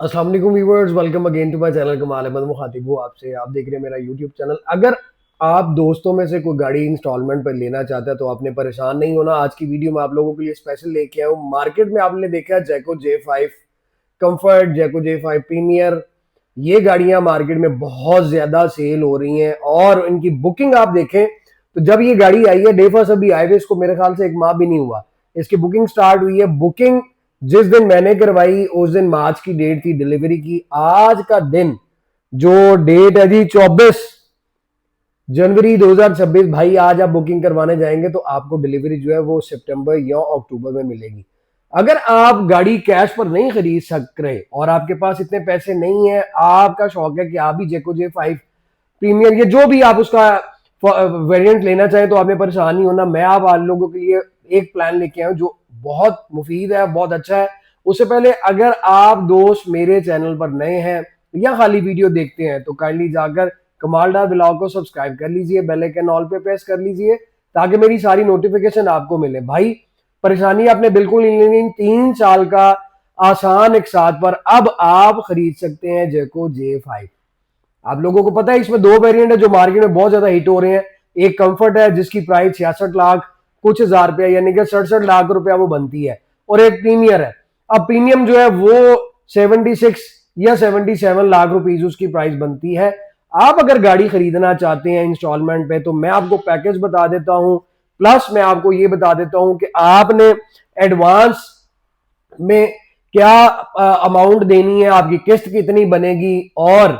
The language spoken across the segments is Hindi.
अस्सलाम वालेकुम viewers, welcome again to my channel Kamal Ahmed मुखातिब हूँ आपसे। आप देख रहे हैं मेरा यूट्यूब चैनल। अगर आप दोस्तों में से कोई गाड़ी इंस्टॉलमेंट पर लेना चाहता है तो आपने परेशान नहीं होना। आज की वीडियो में आप लोगों के लिए स्पेशल लेके आया हूँ। मार्केट में आपने देखा जैको J5 कंफर्ट, जैको J5 प्रीमियर, ये गाड़ियां मार्केट में बहुत ज्यादा सेल हो रही हैं और इनकी बुकिंग आप देखें तो जब ये गाड़ी आई है डे फर्स्ट अभी आए हुए इसको मेरे ख्याल से एक माह भी नहीं हुआ, इसकी बुकिंग स्टार्ट हुई है। बुकिंग जिस दिन मैंने करवाई उस दिन मार्च की डेट थी डिलीवरी की। आज का दिन जो डेट है जी 24 जनवरी 2026, भाई आज आप बुकिंग करवाने जाएंगे तो आपको डिलीवरी जो है वो सितंबर या अक्टूबर में मिलेगी। अगर आप गाड़ी कैश पर नहीं खरीद सक रहे और आपके पास इतने पैसे नहीं है, आपका शौक है कि आप भी जैको J5 प्रीमियर या जो भी आप उसका वेरिएंट लेना चाहें तो आपने परेशान नहीं होना। मैं आप लोगों के लिए एक प्लान लेके आया हूं जो बहुत मुफीद है, बहुत अच्छा है। उससे पहले अगर आप दोस्त मेरे चैनल पर नए हैं या खाली वीडियो देखते हैं तो काइंडली जाकर कमालदार ब्लॉग को सब्सक्राइब कर लीजिए, बेल आइकन ऑल पे प्रेस कर लीजिए ताकि मेरी सारी नोटिफिकेशन आपको मिले। भाई परेशानी आपने बिल्कुल नहीं लेनी। 3 साल का आसान एक साथ पर अब आप खरीद सकते हैं जैको J5। आप लोगों को पता है इसमें दो वेरिएंट है जो मार्केट में बहुत ज्यादा हिट हो रहे हैं। एक कंफर्ट है जिसकी प्राइस 66 लाख कुछ हजार रुपया यानी कि 67 लाख रुपया वो बनती है, और एक प्रीमियर है। अब प्रीमियम जो है वो 76 या 77 लाख रुपीज उसकी प्राइस बनती है। आप अगर गाड़ी खरीदना चाहते हैं इंस्टॉलमेंट पे तो मैं आपको पैकेज बता देता हूं, प्लस मैं आपको ये बता देता हूं कि आपने एडवांस में क्या अमाउंट देनी है, आपकी किस्त कितनी बनेगी और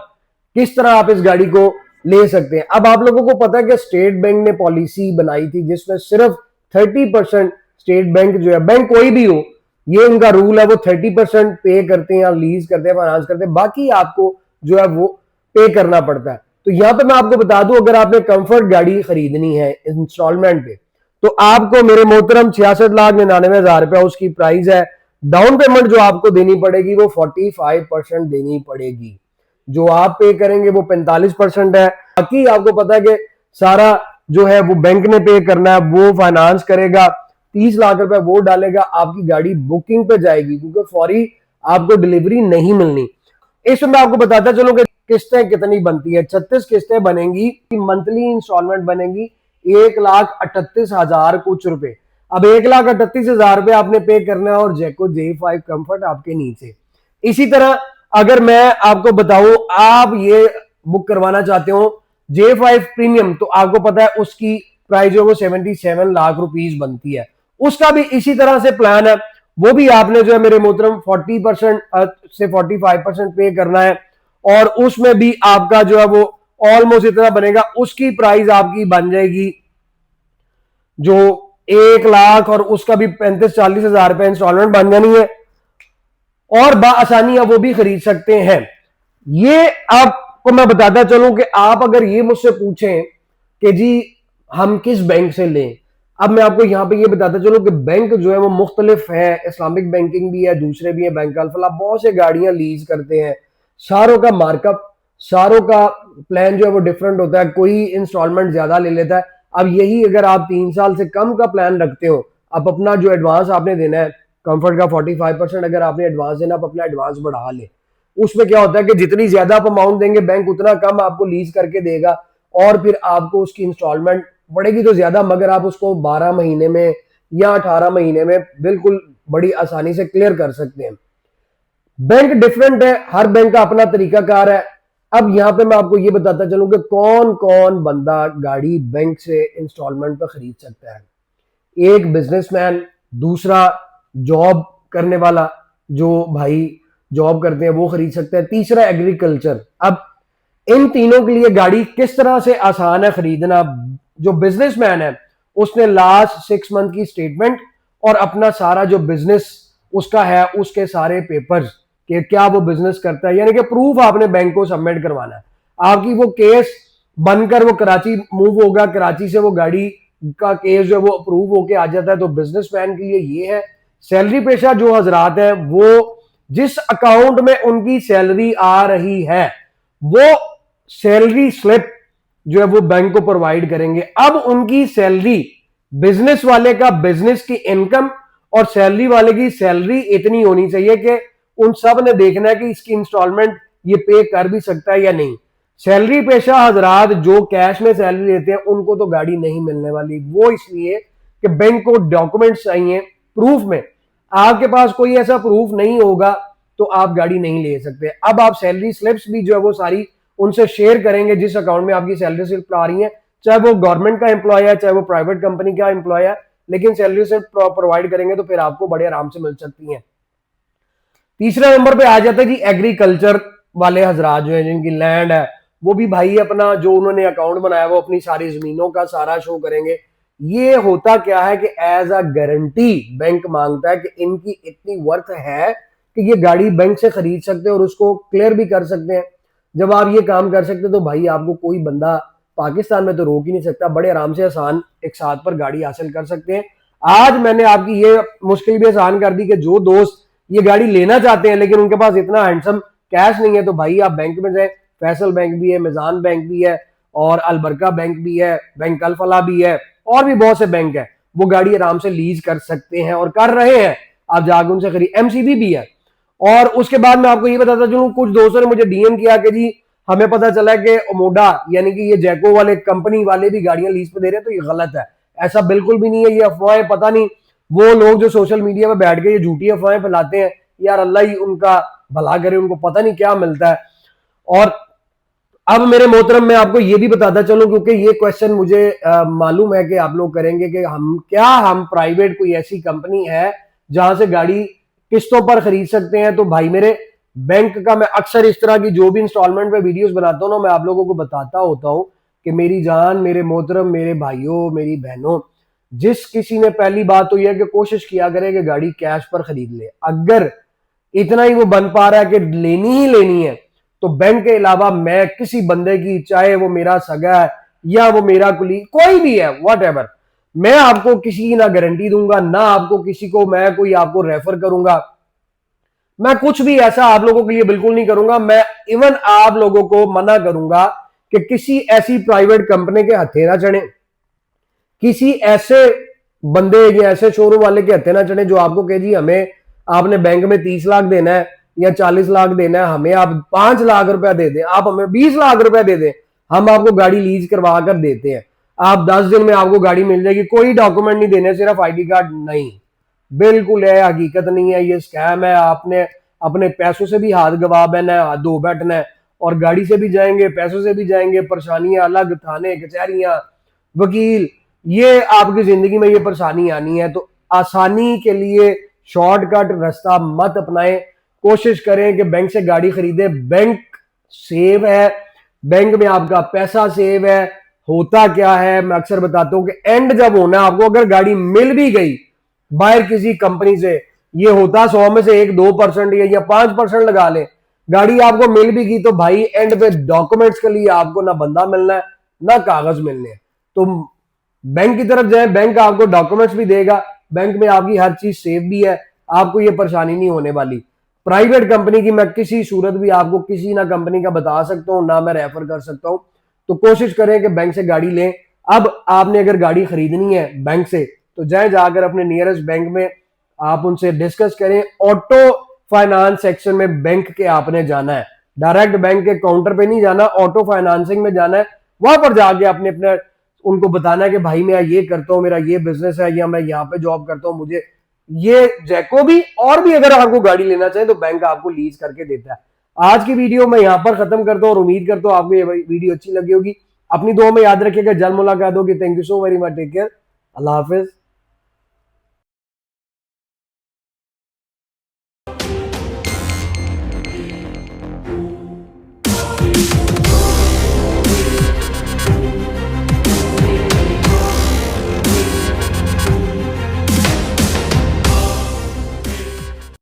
किस तरह आप इस गाड़ी को ले सकते हैं। अब आप लोगों को पता है कि स्टेट बैंक ने पॉलिसी बनाई थी जिसमें सिर्फ 30% स्टेट बैंक जो है, बैंक कोई भी हो, ये उनका रूल है, वो 30% पे करते हैं, लीज करते हैं, फाइनेंस करते हैं, बाकी आपको जो है वो पे करना पड़ता है। तो यहां पे मैं आपको बता दूं अगर आपने कंफर्ट गाड़ी खरीदनी है इंस्टॉलमेंट पे तो आपको मेरे मोहतरम 66,99,000 रुपया उसकी प्राइस है। डाउन पेमेंट जो आपको देनी पड़ेगी वो 45% देनी पड़ेगी। जो आप पे करेंगे वो 45% है। बाकी आपको पता है कि सारा जो है वो बैंक ने पे करना है, वो फाइनेंस करेगा, 30 लाख रुपए वो डालेगा, आपकी गाड़ी बुकिंग पे जाएगी क्योंकि फौरी आपको डिलीवरी नहीं मिलनी। इसमें मैं आपको बताता चलूं कि किस्तें कितनी बनती है। 36 किस्तें बनेंगी, मंथली इंस्टॉलमेंट बनेगी 1,38,000 कुछ रुपए। अब 1,38,000 रुपए आपने पे करना है और जैको J5 कंफर्ट आपके नीचे। इसी तरह अगर मैं आपको बताऊं आप ये बुक करवाना चाहते हो J5 प्रीमियम तो आपको पता है उसकी प्राइस जो वो 77 लाख रुपीस बनती है। उसका भी इसी तरह से प्लान है, वो भी आपने जो है मेरे मोहतरम 40% से 45% पे करना है और उसमें भी आपका जो है वो ऑलमोस्ट इतना बनेगा। उसकी प्राइस आपकी बन जाएगी जो 1 लाख और उसका भी 35-40 हजार रुपए इंस्टॉलमेंट बन जानी है और बासानी आप वो भी खरीद सकते हैं। ये आपको मैं बताता चलूं कि आप अगर ये मुझसे पूछें कि जी हम किस बैंक से लें, अब मैं आपको यहां पे ये बताता चलूं कि बैंक जो है वो मुख्तलिफ है, इस्लामिक बैंकिंग भी है, दूसरे भी है, बैंक अल्फला, बहुत से गाड़ियां लीज करते हैं। सारों का मार्कअप, सारों का प्लान जो है वो डिफरेंट होता है, कोई इंस्टॉलमेंट ज्यादा ले लेता है। अब यही अगर आप 3 साल से कम का प्लान रखते हो, अब अपना जो एडवांस आपने देना है कंफर्ट का 45% अगर आपने एडवांस देना, आप अपना एडवांस बढ़ा ले। उसमें क्या होता है कि जितनी ज्यादा आप अमाउंट देंगे बैंक उतना कम आपको लीज करके देगा और फिर आपको उसकी इंस्टॉलमेंट पड़ेगी तो ज्यादा, मगर आप उसको 12 महीने में या 18 महीने में बिल्कुल बड़ी आसानी से क्लियर कर सकते हैं। बैंक डिफरेंट है, हर बैंक का अपना तरीकाकार है। अब यहां पे मैं आपको ये बताता चलूं कि कौन कौन बंदा गाड़ी बैंक से इंस्टॉलमेंट पर खरीद सकता है। एक बिजनेसमैन, दूसरा जॉब करने वाला, जो भाई जॉब करते हैं वो खरीद सकते हैं, तीसरा एग्रीकल्चर। अब इन तीनों के लिए गाड़ी किस तरह से आसान है खरीदना। जो बिजनेसमैन है उसने लास्ट 6 मंथ की स्टेटमेंट और अपना सारा जो बिजनेस उसका है उसके सारे पेपर्स कि क्या वो बिजनेस करता है, यानी कि प्रूफ आपने बैंक को सबमिट करवाना है। आपकी वो केस बनकर वो कराची मूव होगा, कराची से वो गाड़ी का केस जो है वो अप्रूव होके आ जाता है। तो बिजनेसमैन के लिए ये है। सैलरी पेशा जो हजरात है वो जिस अकाउंट में उनकी सैलरी आ रही है वो सैलरी स्लिप जो है वो बैंक को प्रोवाइड करेंगे। अब उनकी सैलरी, बिजनेस वाले का बिजनेस की इनकम और सैलरी वाले की सैलरी इतनी होनी चाहिए कि उन सब ने देखना है कि इसकी इंस्टॉलमेंट ये पे कर भी सकता है या नहीं। सैलरी पेशा हजरात जो कैश में सैलरी लेते हैं उनको तो गाड़ी नहीं मिलने वाली, वो इसलिए कि बैंक को डॉक्यूमेंट्स चाहिए प्रूफ में। आपके पास कोई ऐसा प्रूफ नहीं होगा तो आप गाड़ी नहीं ले सकते। अब आप सैलरी स्लिप्स भी जो है वो सारी उनसे शेयर करेंगे जिस अकाउंट में आपकी सैलरी स्लिप आ रही है, चाहे वो गवर्नमेंट का एम्प्लॉय है चाहे वो प्राइवेट कंपनी का एम्प्लॉय है, लेकिन सैलरी स्लिप प्रोवाइड करेंगे तो फिर आपको बड़े आराम से मिल सकती है। तीसरे नंबर पे आ जाता है जी एग्रीकल्चर वाले हजरात जो है जिनकी लैंड है, वो भी भाई अपना जो उन्होंने अकाउंट बनाया वो अपनी सारी जमीनों का सारा शो करेंगे। ये होता क्या है कि एज अ गारंटी बैंक मांगता है कि इनकी इतनी वर्थ है कि ये गाड़ी बैंक से खरीद सकते हैं और उसको क्लियर भी कर सकते हैं। जब आप ये काम कर सकते हैं तो भाई आपको कोई बंदा पाकिस्तान में तो रोक ही नहीं सकता, बड़े आराम से आसान एक साथ पर गाड़ी हासिल कर सकते हैं। आज मैंने आपकी ये मुश्किल भी आसान कर दी कि जो दोस्त ये गाड़ी लेना चाहते हैं लेकिन उनके पास इतना हैंडसम कैश नहीं है तो भाई आप बैंक में जाए, फैसल बैंक भी है, मिजान बैंक भी है और अलबरका बैंक भी है, बैंक अल फलाह भी है और भी बहुत से बैंक है, वो गाड़ी आराम से लीज कर सकते हैं और कर रहे हैं। आप जाकर उनसे खरीद, एमसीबी भी है। और उसके बाद मैं आपको ये बताता चलूं, कुछ दोस्तों ने मुझे डीएम किया कि जी हमें पता चला कि ओमोडा यानी कि ये जैको वाले कंपनी वाले भी गाड़ियां लीज पे दे रहे हैं, तो ये गलत है। ऐसा बिल्कुल भी नहीं है, ये अफवाहें, पता नहीं वो लोग जो सोशल मीडिया पे बैठ के ये झूठी अफवाहें फैलाते हैं, यार अल्लाह ही उनका भला करे, उनको पता नहीं क्या मिलता है। और अब मेरे मोहतरम मैं आपको ये भी बताता चलूं क्योंकि ये क्वेश्चन मुझे मालूम है कि आप लोग करेंगे कि हम प्राइवेट कोई ऐसी कंपनी है जहां से गाड़ी किस्तों पर खरीद सकते हैं। तो भाई मेरे बैंक का मैं अक्सर इस तरह की जो भी इंस्टॉलमेंट पे वीडियोस बनाता हूं ना, मैं आप लोगों को बताता होता हूं कि मेरी जान, मेरे मोहतरम, मेरे भाइयों, मेरी बहनों, जिस किसी ने पहली बात तो यह है कि कोशिश किया करे कि गाड़ी कैश पर खरीद ले। अगर इतना ही वो बन पा रहा है कि लेनी ही लेनी है तो बैंक के अलावा मैं किसी बंदे की, चाहे वो मेरा सगा है या वो मेरा कुली कोई भी है, व्हाटएवर, मैं आपको किसी की ना गारंटी दूंगा ना आपको किसी को मैं कोई आपको रेफर करूंगा, मैं कुछ भी ऐसा आप लोगों के लिए बिल्कुल नहीं करूंगा। मैं इवन आप लोगों को मना करूंगा कि किसी ऐसी प्राइवेट कंपनी के हथे ना चढ़े, किसी ऐसे बंदे या ऐसे शोरूम वाले के हथे ना चढ़े जो आपको कहे जी हमें आपने बैंक में 30 लाख देना है या 40 लाख देना है, हमें आप 5 लाख रुपया दे दें, आप हमें 20 लाख रुपया दे दें, हम आपको गाड़ी लीज करवा कर देते हैं, आप 10 दिन में आपको गाड़ी मिल जाएगी, कोई डॉक्यूमेंट नहीं देने, सिर्फ आईडी कार्ड। नहीं, बिल्कुल है, हकीकत नहीं है, ये स्कैम है। आपने अपने पैसों से भी हाथ गवा बैठना है, हाथ धो बैठना है, और गाड़ी से भी जाएंगे, पैसों से भी जाएंगे, परेशानियां अलग, थाने कचहरियां, वकील, ये आपकी जिंदगी में ये परेशानी आनी है। तो आसानी के लिए शॉर्टकट रास्ता मत अपनाएं, कोशिश करें कि बैंक से गाड़ी खरीदें। बैंक सेव है, बैंक में आपका पैसा सेव है। होता क्या है, मैं अक्सर बताता हूं कि एंड जब होना है आपको, अगर गाड़ी मिल भी गई बाहर किसी कंपनी से, ये होता 100 में से 1-2% या 5% लगा ले, गाड़ी आपको मिल भी गई तो भाई एंड पे डॉक्यूमेंट्स के लिए आपको ना बंदा मिलना है ना कागज मिलने हैं। तो बैंक की तरफ जाए, बैंक आपको डॉक्यूमेंट्स भी देगा, बैंक में आपकी हर चीज सेफ भी है, आपको ये परेशानी नहीं होने वाली। प्राइवेट कंपनी की मैं किसी सूरत भी आपको किसी ना कंपनी का बता सकता हूं ना मैं रेफर कर सकता हूं। तो कोशिश करें कि बैंक से गाड़ी लें। अब आपने अगर गाड़ी खरीदनी है बैंक से तो जाए जाकर अपने नियरेस्ट बैंक में आप उनसे डिस्कस करें। ऑटो फाइनेंस सेक्शन में बैंक के आपने जाना है, डायरेक्ट बैंक के काउंटर पे नहीं जाना, ऑटो फाइनेंसिंग में जाना है। वहां पर जाके अपने अपने उनको बताना है कि भाई मैं ये करता हूं, मेरा ये बिजनेस है, या मैं यहाँ पे जॉब करता हूं, मुझे ये जैको भी और भी अगर आपको गाड़ी लेना चाहे तो बैंक आपको लीज करके देता है। आज की वीडियो मैं यहां पर खत्म करता हूं और उम्मीद करता हूं आपको ये वीडियो अच्छी लगी होगी। अपनी दुआ में याद रखिएगा, जल्द मुलाकात होगी। Thank you so very much, take care, अल्लाह हाफिज।